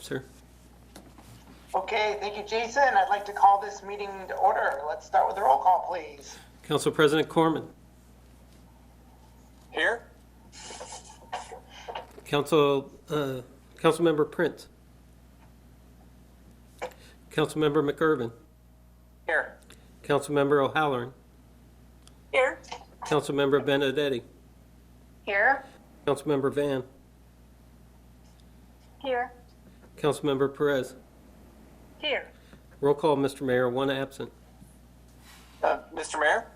sir. Okay, thank you, Jason. I'd like to call this meeting to order. Let's start with the roll call, please. Council President Corman. Here. Councilmember Prince. Councilmember McIrvin. Here. Councilmember O'Halloran. Here. Councilmember Benedetti. Here. Councilmember Van. Here. Councilmember Perez. Here. Roll call, Mr. Mayor, one absent. Mr. Mayor,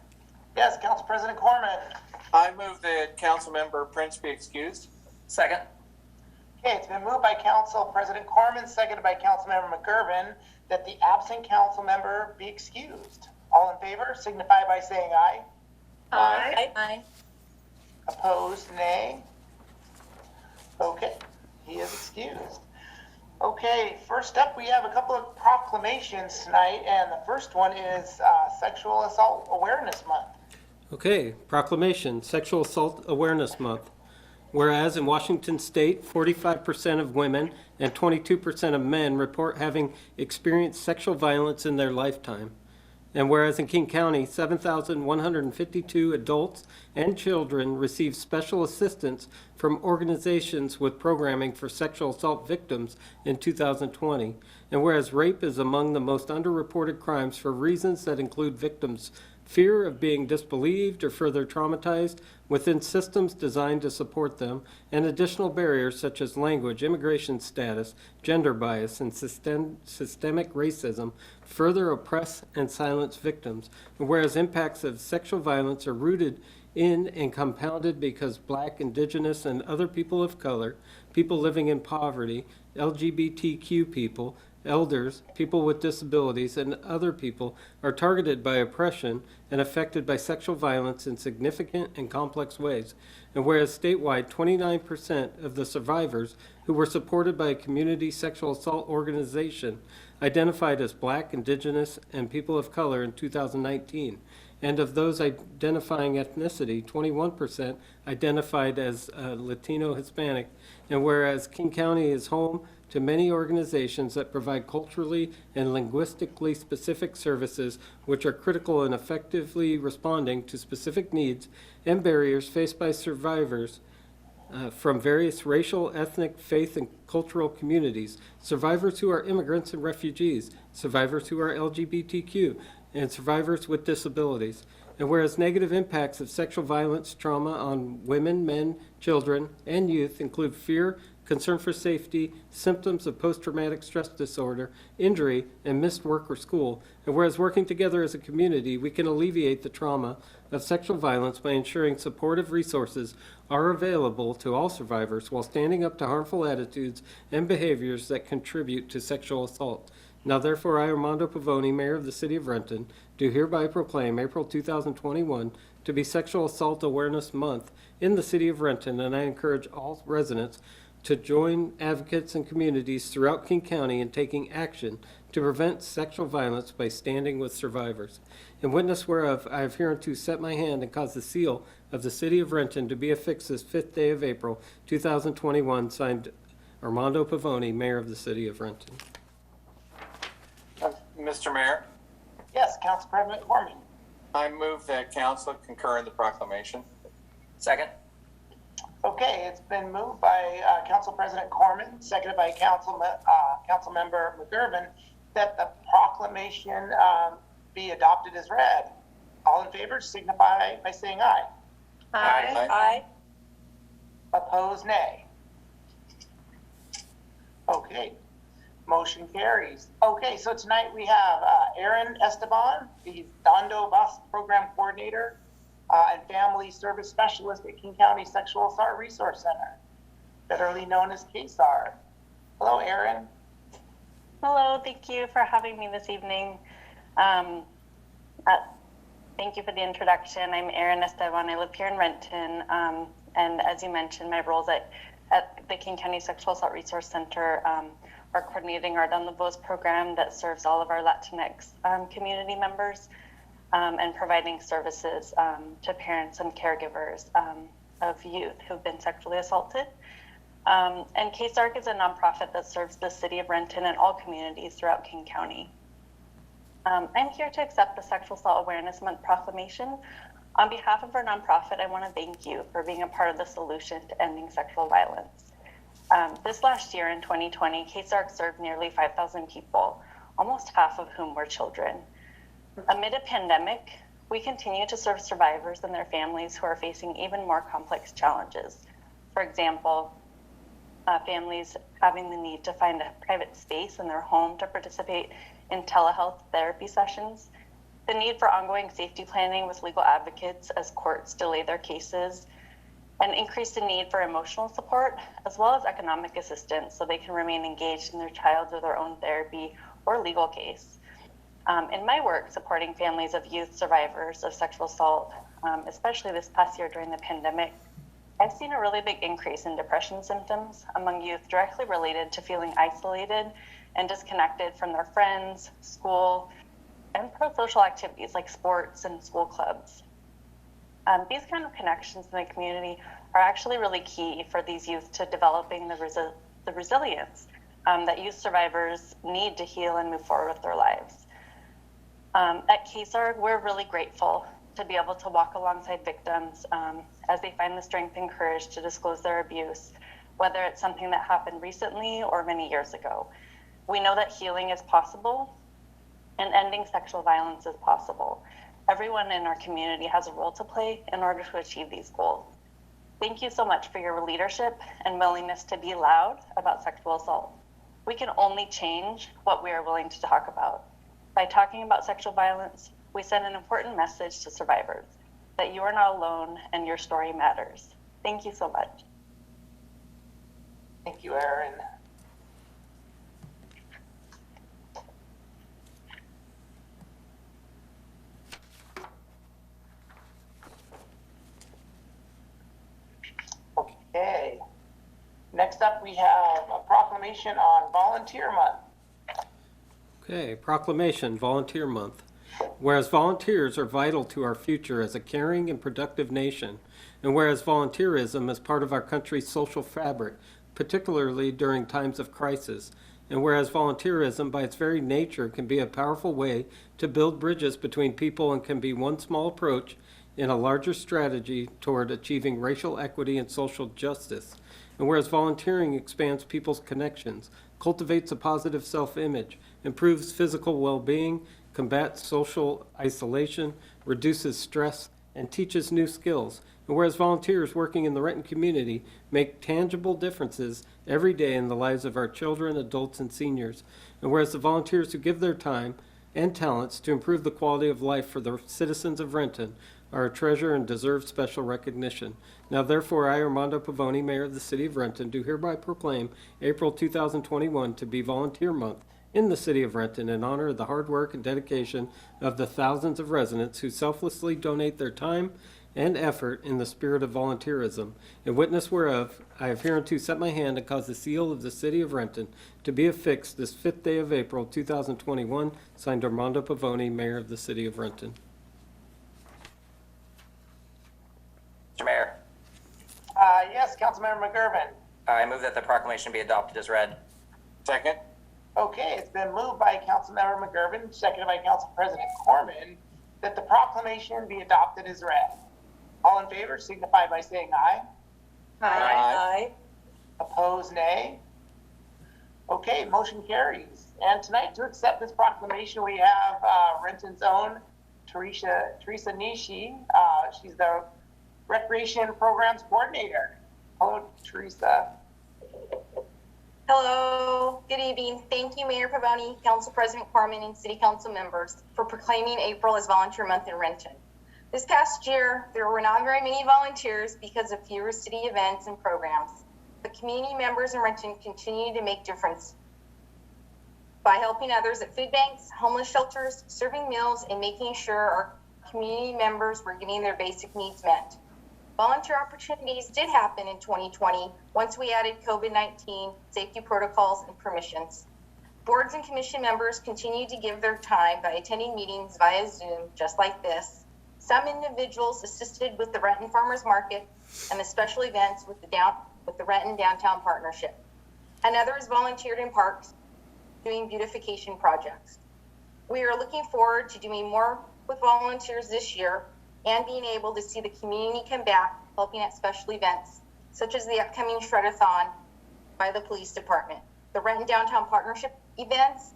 Yes, Council President Corman. I move that Councilmember Prince be excused. Second. Okay, it's been moved by Council President Corman, seconded by Councilmember McIrvin, that the absent council member be excused. All in favor signify by saying aye. Aye. Aye. Opposed, nay. Okay, he is excused. Okay, first up, we have a couple of proclamations tonight, and the first one is Sexual Assault Awareness Month. Okay, proclamation, Sexual Assault Awareness Month. Whereas in Washington State, 45% of women and 22% of men report having experienced sexual violence in their lifetime. And whereas in King County, 7,152 adults and children receive special assistance from organizations with programming for sexual assault victims in 2020. And whereas rape is among the most underreported crimes for reasons that include victims' fear of being disbelieved or further traumatized within systems designed to support them, and additional barriers such as language, immigration status, gender bias, and systemic racism further oppress and silence victims. And whereas impacts of sexual violence are rooted in and compounded because Black, Indigenous, and other people of color, people living in poverty, LGBTQ people, elders, people with disabilities, and other people are targeted by oppression and affected by sexual violence in significant and complex ways. And whereas statewide, 29% of the survivors who were supported by a community sexual assault organization identified as Black, Indigenous, and people of color in 2019. And of those identifying ethnicity, 21% identified as Latino Hispanic. And whereas King County is home to many organizations that provide culturally and linguistically specific services which are critical in effectively responding to specific needs and barriers faced by survivors from various racial, ethnic, faith, and cultural communities, survivors who are immigrants and refugees, survivors who are LGBTQ, and survivors with disabilities. And whereas negative impacts of sexual violence, trauma on women, men, children, and youth include fear, concern for safety, symptoms of post-traumatic stress disorder, injury, and missed work or school. And whereas working together as a community, we can alleviate the trauma of sexual violence by ensuring supportive resources are available to all survivors while standing up to harmful attitudes and behaviors that contribute to sexual assault. Now therefore, I, Armando Pavoni, Mayor of the City of Renton, do hereby proclaim April 2021 to be Sexual Assault Awareness Month in the City of Renton, and I encourage all residents to join advocates and communities throughout King County in taking action to prevent sexual violence by standing with survivors. In witness whereof, I have hereunto set my hand and caused the seal of the City of Renton to be affixed this 5th day of April, 2021, signed Armando Pavoni, Mayor of the City of Renton. Mr. Mayor, Yes, Council President Corman. I move that council concur in the proclamation. Second. Okay, it's been moved by Council President Corman, seconded by Councilmember McIrvin, that the proclamation be adopted as read. All in favor signify by saying aye. Aye. Aye. Opposed, nay. Okay, motion carries. Okay, so tonight we have Aaron Esteban, the Dando Bus Program Coordinator and Family Service Specialist at King County Sexual Assault Resource Center, better known as KSAR. Hello, Aaron. Hello, thank you for having me this evening. Thank you for the introduction. I'm Erin Esteban. I live here in Renton. And as you mentioned, my roles at the King County Sexual Assault Resource Center are coordinating our Down the Bows program that serves all of our Latinx community members and providing services to parents and caregivers of youth who've been sexually assaulted. And KSARC is a nonprofit that serves the city of Renton and all communities throughout King County. I'm here to accept the Sexual Assault Awareness Month proclamation. On behalf of our nonprofit, I want to thank you for being a part of the solution to ending sexual violence. This last year in 2020, KSARC served nearly 5,000 people, almost half of whom were children. Amid a pandemic, we continue to serve survivors and their families who are facing even more complex challenges. For example, families having the need to find a private space in their home to participate in telehealth therapy sessions, the need for ongoing safety planning with legal advocates as courts delay their cases, and increase the need for emotional support, as well as economic assistance so they can remain engaged in their child's or their own therapy or legal case. In my work supporting families of youth survivors of sexual assault, especially this past year during the pandemic, I've seen a really big increase in depression symptoms among youth directly related to feeling isolated and disconnected from their friends, school, and pro-social activities like sports and school clubs. These kind of connections in the community are actually really key for these youth to developing the resilience that youth survivors need to heal and move forward with their lives. At KSARG, we're really grateful to be able to walk alongside victims as they find the strength and courage to disclose their abuse, whether it's something that happened recently or many years ago. We know that healing is possible and ending sexual violence is possible. Everyone in our community has a role to play in order to achieve these goals. Thank you so much for your leadership and willingness to be loud about sexual assault. We can only change what we are willing to talk about. By talking about sexual violence, we send an important message to survivors that you are not alone and your story matters. Thank you so much. Thank you, Erin. Okay. Next up, we have a proclamation on Volunteer Month. Okay, proclamation, Volunteer Month. Whereas volunteers are vital to our future as a caring and productive nation, and whereas volunteerism is part of our country's social fabric, particularly during times of crisis, and whereas volunteerism by its very nature can be a powerful way to build bridges between people and can be one small approach in a larger strategy toward achieving racial equity and social justice, and whereas volunteering expands people's connections, cultivates a positive self-image, improves physical well-being, combats social isolation, reduces stress, and teaches new skills. And whereas volunteers working in the Renton community make tangible differences every day in the lives of our children, adults, and seniors. And whereas the volunteers who give their time and talents to improve the quality of life for the citizens of Renton are a treasure and deserve special recognition. Now therefore, I, Armando Pavoni, Mayor of the City of Renton, do hereby proclaim April 2021 to be Volunteer Month in the City of Renton in honor of the hard work and dedication of the thousands of residents who selflessly donate their time and effort in the spirit of volunteerism. In witness whereof, I have hereunto set my hand and caused the seal of the City of Renton to be affixed this 5th day of April 2021, signed Armando Pavoni, Mayor of the City of Renton. Mr. Mayor, Yes, Councilmember McGurven. I move that the proclamation be adopted as read. second. Okay, it's been moved by Councilmember McGurven, seconded by Council President Corman, that the proclamation be adopted as read. All in favor signify by saying aye. Aye. Opposed, nay. Okay, motion carries. And tonight, to accept this proclamation, we have Renton's own Teresa Nishi. She's the Recreation Programs Coordinator. Hello, Teresa. Hello, good evening. Thank you, Mayor Pavoni, Council President Corman, and City Council members for proclaiming April as Volunteer Month in Renton. This past year, there were not very many volunteers because of fewer city events and programs. But community members in Renton continue to make difference by helping others at food banks, homeless shelters, serving meals, and making sure our community members were getting their basic needs met. Volunteer opportunities did happen in 2020 once we added COVID-19 safety protocols and permissions. Boards and commission members continue to give their time by attending meetings via Zoom, just like this. Some individuals assisted with the Renton Farmers Market and the special events with the with the Renton Downtown Partnership, and others volunteered in parks doing beautification projects. We are looking forward to doing more with volunteers this year and being able to see the community come back helping at special events, such as the upcoming Shred-a-thon by the police department, the Renton Downtown Partnership events,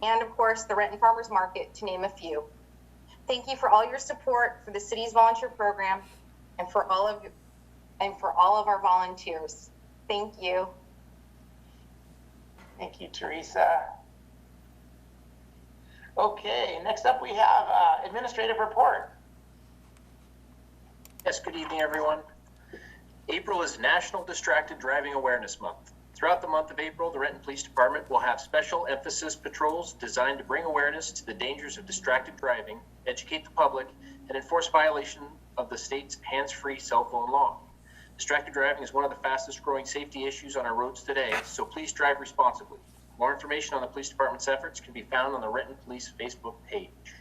and of course, the Renton Farmers Market, to name a few. Thank you for all your support for the city's volunteer program and for all of our volunteers. Thank you. Thank you, Teresa. Okay, next up we have administrative report. Yes, good evening, everyone. April is National Distracted Driving Awareness Month. Throughout the month of April, the Renton Police Department will have special emphasis patrols designed to bring awareness to the dangers of distracted driving, educate the public, and enforce violation of the state's hands-free cell phone law. Distracted driving is one of the fastest growing safety issues on our roads today, so please drive responsibly. More information on the police department's efforts can be found on the Renton Police Facebook page.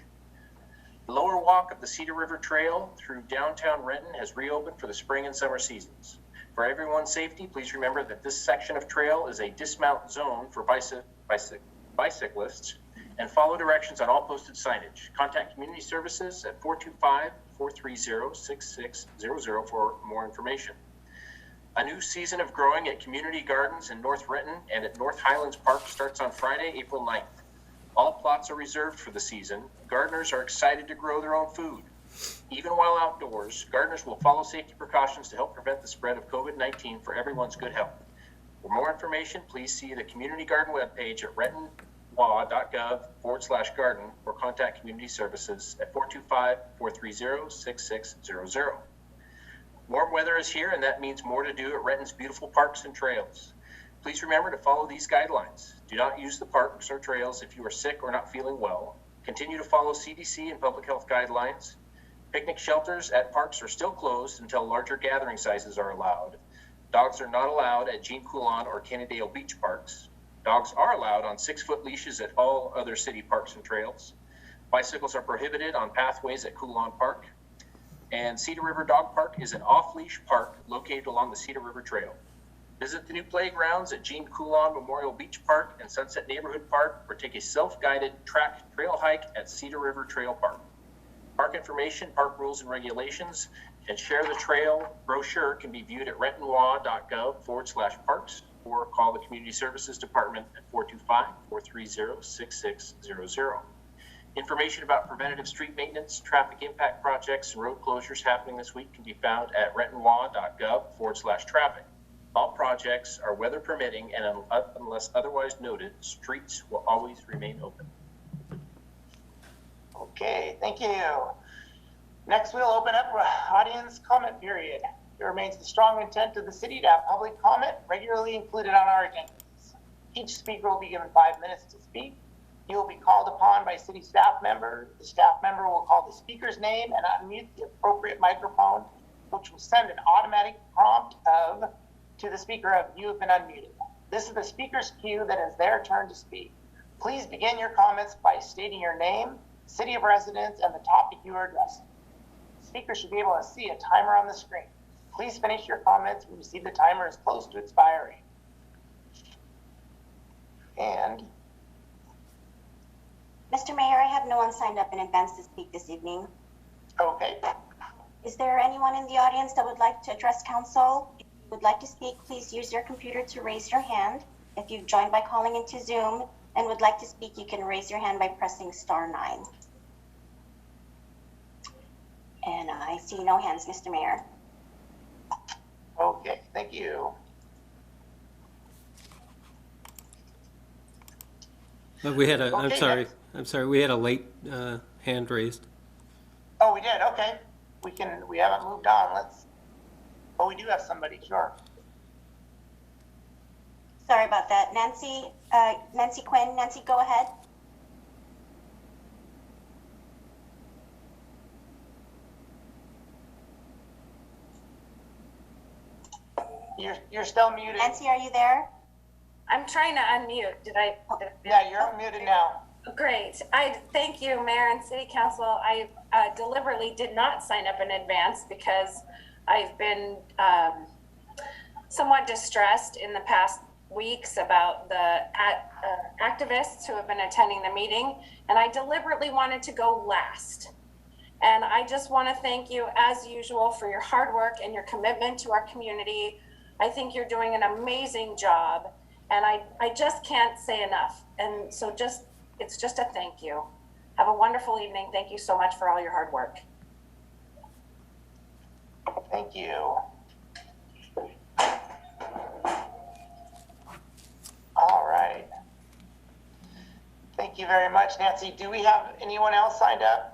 The lower walk of the Cedar River Trail through downtown Renton has reopened for the spring and summer seasons. For everyone's safety, please remember that this section of trail is a dismount zone for bicyclists, and follow directions on all posted signage. Contact Community Services at 425-430-6600 for more information. A new season of growing at Community Gardens in North Renton and at North Highlands Park starts on Friday, April 9th. All plots are reserved for the season. Gardeners are excited to grow their own food. Even while outdoors, gardeners will follow safety precautions to help prevent the spread of COVID-19 for everyone's good health. For more information, please see the Community Garden webpage at rentonwa.gov/garden or contact Community Services at 425-430-6600. Warm weather is here, and that means more to do at Renton's beautiful parks and trails. Please remember to follow these guidelines. Do not use the parks or trails if you are sick or not feeling well. Continue to follow CDC and public health guidelines. Picnic shelters at parks are still closed until larger gathering sizes are allowed. Dogs are not allowed at Jean Coulon or Cannondale Beach parks. Dogs are allowed on 6-foot leashes at all other city parks and trails. Bicycles are prohibited on pathways at Coulon Park. And Cedar River Dog Park is an off-leash park located along the Cedar River Trail. Visit the new playgrounds at Jean Coulon Memorial Beach Park and Sunset Neighborhood Park, or take a self-guided track trail hike at Cedar River Trail Park. Park information, park rules and regulations, and Share the Trail brochure can be viewed at rentonwa.gov/parks or call the Community Services Department at 425-430-6600. Information about preventative street maintenance, traffic impact projects, and road closures happening this week can be found at rentonwa.gov/traffic. All projects are weather permitting, and unless otherwise noted, streets will always remain open. Okay, thank you. Next, we'll open up audience comment period. It remains the strong intent of the city to have public comment regularly included on our agendas. Each speaker will be given 5 minutes to speak. You will be called upon by city staff member. The staff member will call the speaker's name and unmute the appropriate microphone, which will send an automatic prompt to the speaker of "you have been unmuted." This is the speaker's cue that is their turn to speak. Please begin your comments by stating your name, city of residence, and the topic you are addressing. The speaker should be able to see a timer on the screen. Please finish your comments when you see the timer is close to expiring. And Mr. Mayor, I have no one signed up in advance to speak this evening. okay, Is there anyone in the audience that would like to address council? If you would like to speak, please use your computer to raise your hand. If you've joined by calling into Zoom and would like to speak, you can raise your hand by pressing *9. And I see no hands, Mr. Mayor. okay, thank you. We had a, Okay, I'm sorry, we had a late hand raised. Oh, we did, okay. We haven't moved on, we do have somebody, sure. Sorry about that. Nancy Quinn. Nancy, go ahead. You're still muted. Nancy, are you there? I'm trying to unmute. Yeah, you're unmuted now. Great. I thank you, Mayor and City Council. I deliberately did not sign up in advance because I've been somewhat distressed in the past weeks about the activists who have been attending the meeting, and I deliberately wanted to go last. And I just want to thank you, as usual, for your hard work and your commitment to our community. I think you're doing an amazing job, and I just can't say enough. And so it's just a thank you. Have a wonderful evening. Thank you so much for all your hard work. Thank you. All right. Thank you very much, Nancy. Do we have anyone else signed up?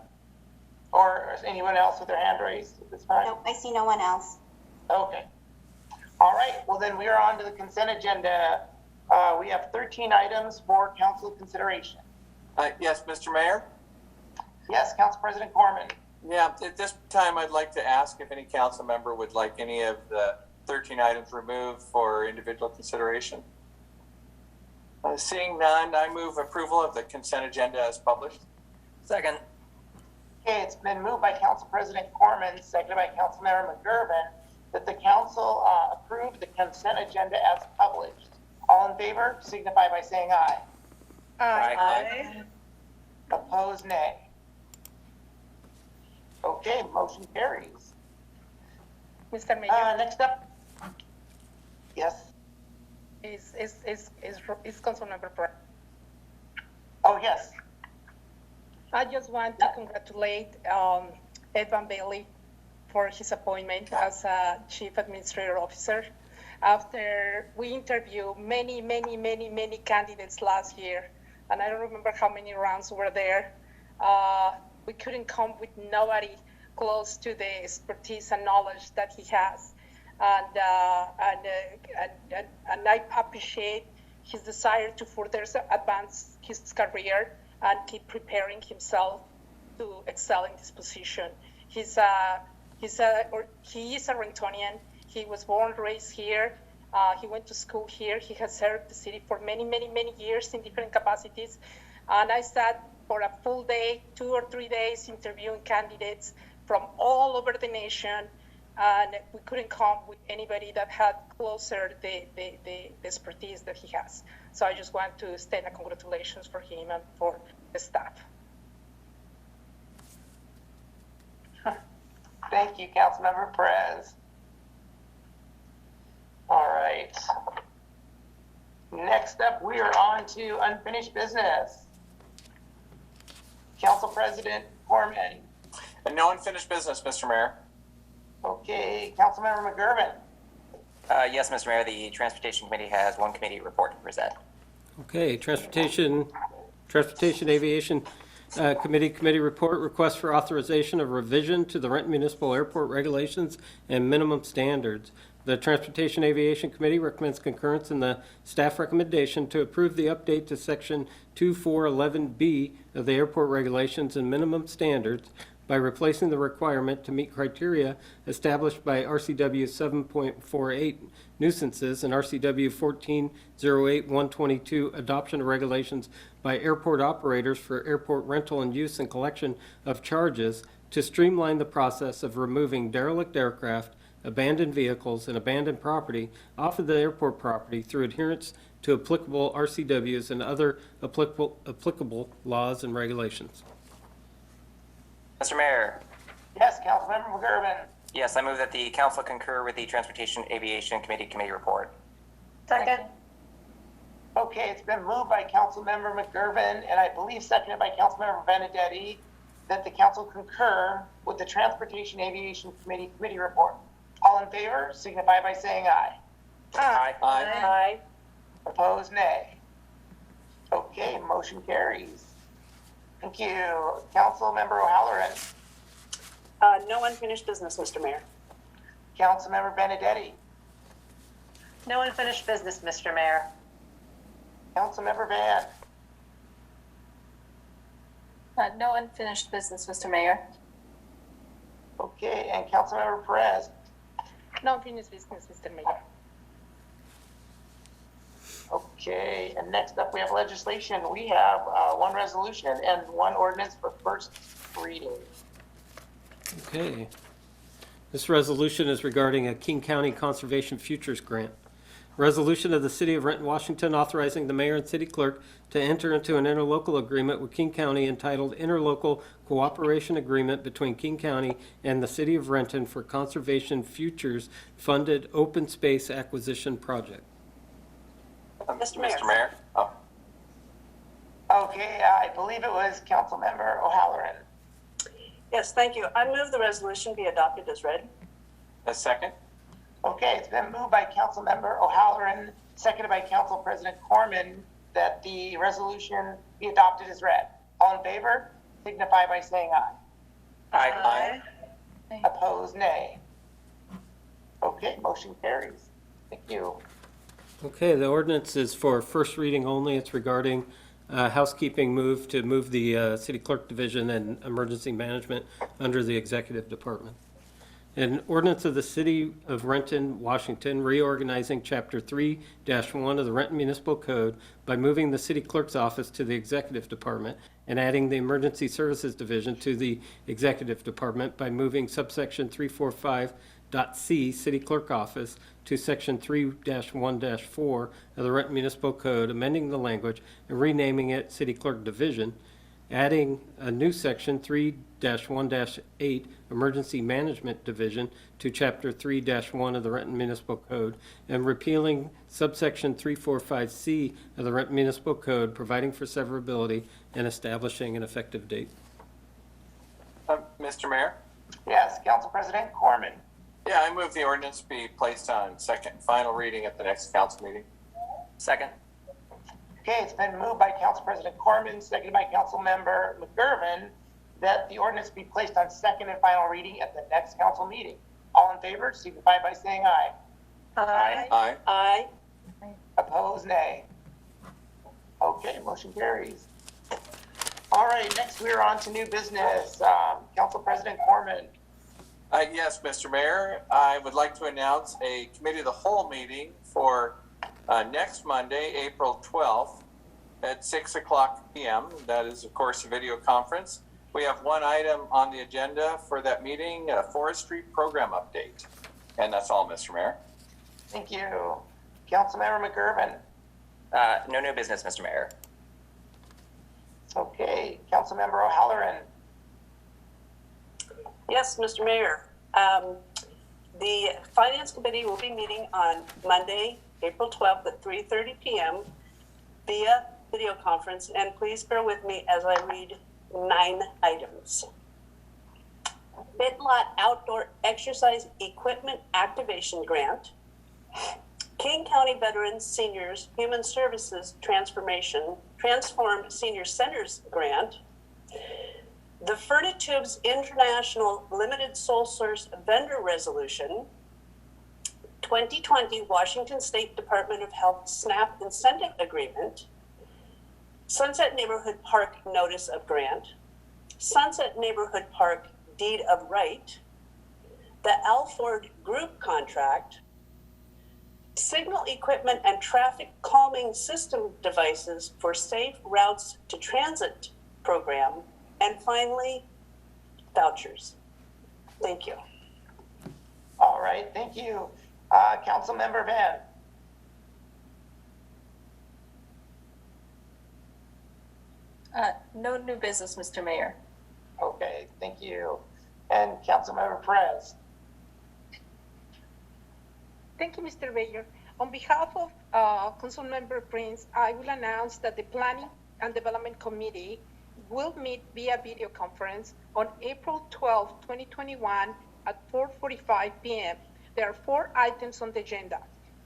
Or anyone else with their hand raised at this time? Nope, I see no one else. Okay. All right, well then we are on to the consent agenda. We have 13 items for council consideration. Yes, Mr. Mayor? Yes, Council President Corman. Yeah, at this time, I'd like to ask if any council member would like any of the 13 items removed for individual consideration. Seeing none, I move approval of the consent agenda as published. Second. Okay, it's been moved by Council President Corman, seconded by Councilmember McGurven, that the council approve the consent agenda as published. All in favor, signify by saying aye. Aye. Opposed, nay. Okay, motion carries. Mr. Mayor, Next up. Yes. is Councilmember Perez. Oh, yes. I just want to congratulate Ed Van Bailey for his appointment as a Chief Administrative Officer. After we interviewed many candidates last year, and I don't remember how many rounds were there, we couldn't come with nobody close to the expertise and knowledge that he has. And I appreciate his desire to further advance his career and keep preparing himself to excel in this position. He is a Rentonian. He was born, raised here. He went to school here. He has served the city for many years in different capacities. And I sat for a full day, 2 or 3 days, interviewing candidates from all over the nation. And we couldn't come with anybody that had closer the expertise that he has. So I just want to extend a congratulations for him and for the staff. Thank you, Councilmember Perez. All right. Next up, we are on to unfinished business. Council President Corman. And no unfinished business, Mr. Mayor. Okay, Councilmember McGurven. Yes, Mr. Mayor, the Transportation Committee has one committee report to present. Okay, Transportation Aviation Committee report, request for authorization of revision to the Renton Municipal Airport regulations and minimum standards. The Transportation Aviation Committee recommends concurrence in the staff recommendation to approve the update to Section 2411B of the airport regulations and minimum standards by replacing the requirement to meet criteria established by RCW 7.48 nuisances and RCW 1408-122 adoption of regulations by airport operators for airport rental and use and collection of charges to streamline the process of removing derelict aircraft, abandoned vehicles, and abandoned property off of the airport property through adherence to applicable RCWs and other applicable laws and regulations. Mr. Mayor, Yes, Councilmember McGurven. yes, I move that the council concur with the Transportation Aviation Committee report. Second. Okay, it's been moved by Councilmember McGurven and I believe seconded by Councilmember Benedetti that the council concur with the Transportation Aviation Committee report. All in favor, signify by saying aye. Aye. Aye. Opposed, nay. Okay, motion carries. Thank you. Councilmember O'Halloran. No unfinished business, Mr. Mayor. Councilmember Benedetti. No unfinished business, Mr. Mayor. Councilmember Van. No unfinished business, Mr. Mayor. Okay, and Councilmember Perez. No unfinished business, Mr. Mayor. Okay, and next up we have legislation. We have one resolution and one ordinance for first reading. Okay. This resolution is regarding a King County Conservation Futures Grant. Resolution of the City of Renton, Washington, authorizing the mayor and city clerk to enter into an interlocal agreement with King County entitled Interlocal Cooperation Agreement between King County and the City of Renton for Conservation Futures Funded Open Space Acquisition Project. Mr. Mayor. Mr. Mayor? Oh, Okay, I believe it was Councilmember O'Halloran. Yes, thank you. I move the resolution be adopted as read. a second? Okay, it's been moved by Councilmember O'Halloran, seconded by Council President Corman, that the resolution be adopted as read. All in favor, signify by saying aye. Aye. Opposed, nay. Okay, motion carries. Thank you. Okay, the ordinance is for first reading only. It's regarding housekeeping move to move the city clerk division and emergency management under the executive department. An ordinance of the City of Renton, Washington, reorganizing Chapter 3-1 of the Renton Municipal Code by moving the city clerk's office to the executive department and adding the emergency services division to the executive department by moving subsection 345.c city clerk office to section 3-1-4 of the Renton Municipal Code, amending the language and renaming it city clerk division, adding a new section 3-1-8 Emergency Management Division to Chapter 3-1 of the Renton Municipal Code, and repealing subsection 345C of the Renton Municipal Code, providing for severability and establishing an effective date. Mr. Mayor? Yes, Council President Corman. Yeah, I move the ordinance be placed on second and final reading at the next council meeting. Second. Okay, it's been moved by Council President Corman, seconded by Councilmember McGurven, that the ordinance be placed on second and final reading at the next council meeting. All in favor, signify by saying aye. Aye. Aye. Opposed, nay. Okay, motion carries. All right, next we're on to new business. Council President Corman. Yes, Mr. Mayor, I would like to announce a committee of the whole meeting for next Monday, April 12th at 6:00 p.m. That is, of course, a video conference. We have one item on the agenda for that meeting, a forestry program update. And that's all, Mr. Mayor. Thank you. Councilmember McGurven. No new business, Mr. Mayor. Okay, Councilmember O'Halloran. Yes, Mr. Mayor. The Finance Committee will be meeting on Monday, April 12th at 3:30 p.m. via video conference, and please bear with me as I read 9 items. Bidlot Outdoor Exercise Equipment Activation Grant, King County Veterans Seniors Human Services Transform Senior Centers Grant, the Furnitubes International Limited Sole Source Vendor Resolution, 2020 Washington State Department of Health SNAP Incentive Agreement, Sunset Neighborhood Park Notice of Grant, Sunset Neighborhood Park Deed of Right, the Alford Group Contract, Signal Equipment and Traffic Calming System Devices for Safe Routes to Transit Program, and finally, vouchers. Thank you. All right, thank you. Councilmember Van. No new business, Mr. Mayor. Okay, thank you. And Councilmember Perez. Thank you, Mr. Mayor. On behalf of Councilmember Prince, I will announce that the Planning and Development Committee will meet via video conference on April 12, 2021 at 4:45 p.m. There are 4 items on the agenda: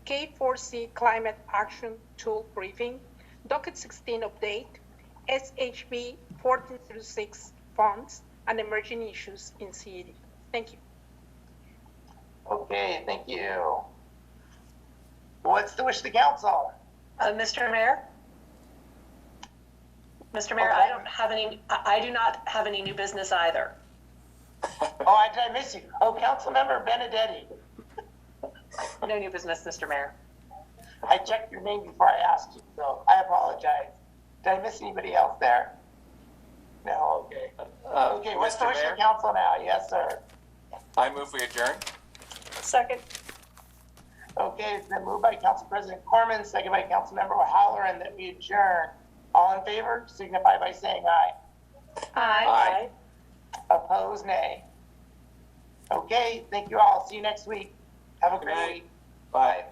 K4C Climate Action Tool Briefing, Docket 16 Update, SHB 1406 Funds, and Emerging Issues in CED. Thank you. Okay, thank you. What's the wish of the council? Mr. Mayor? Mr. Mayor, Okay. I do not have any new business either. Oh, did I miss you? Oh, Councilmember Benedetti. No new business, Mr. Mayor. I checked your name before I asked you, so I apologize. Did I miss anybody else there? No, okay. Okay, what's the Mr. wish of Mayor? the council now? Yes, sir. I move we adjourn. Second. Okay, it's been moved by Council President Corman, second by Councilmember O'Halloran, that we adjourn. All in favor, signify by saying aye. Aye. Opposed, nay. Okay, thank you all. See you next week. Have a Good great night. week. Bye.